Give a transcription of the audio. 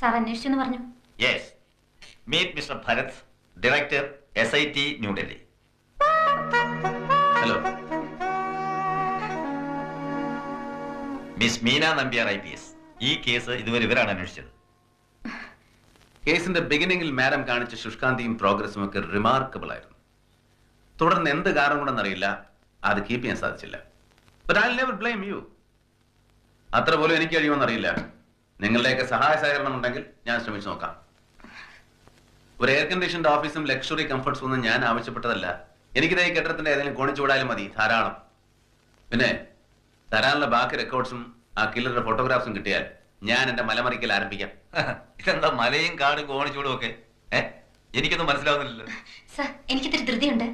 Sir അന്വേഷിച്ചെന്ന് പറഞ്ഞു. Yes, meet mister Bharat, director SIT New Delhi. Hello, miss Meena Nambiar IPS. ഈ കേസ് ഇതുവരെ ഇവരാണ് അന്വേഷിച്ചത്. കേസിന്റെ ബിഗിനിങ്ങിൽ മാഡം കാണിച്ച ശുഷ്കാന്തിയും പ്രോഗ്രസും ഒക്കെ റിമാർക്കബിൾ ആയിരുന്നു. തുടർന്ന് എന്ത് കാരണം കൊണ്ടെന്നറിയില്ല, അത് കീപ്പ് ചെയ്യാൻ സാധിച്ചില്ല. But I'll never blame you. അത്ര പോലും എനിക്ക് കഴിയുമെന്നറിയില്ല. നിങ്ങളുടെയൊക്കെ സഹായ സഹകരണം ഉണ്ടെങ്കിൽ ഞാൻ ശ്രമിച്ചു നോക്കാം. ഒരു എയർ കണ്ടീഷൻഡ് ഓഫീസും ലക്ഷറി കംഫർട്ട്സും ഒന്നും ഞാൻ ആവശ്യപ്പെട്ടതല്ല. എനിക്കിതേ കെട്ടിടത്തിന്റെ ഏതെങ്കിലും കോണിച്ചൂടായാലും മതി, ധാരാളം. പിന്നെ തരാനുള്ള ബാക്കി റെക്കോർഡ്സും ആ കില്ലറുടെ ഫോട്ടോഗ്രാഫ്സും കിട്ടിയാൽ ഞാൻ എന്റെ മലമറിക്കൽ ആരംഭിക്കാം. ഇതെന്താ മലയും കാടും കോണിച്ചൂടും ഒക്കെ? എനിക്കൊന്നും മനസ്സിലാവുന്നില്ലല്ലോ. സാർ, എനിക്കിത്തിരി ധൃതിയുണ്ട്.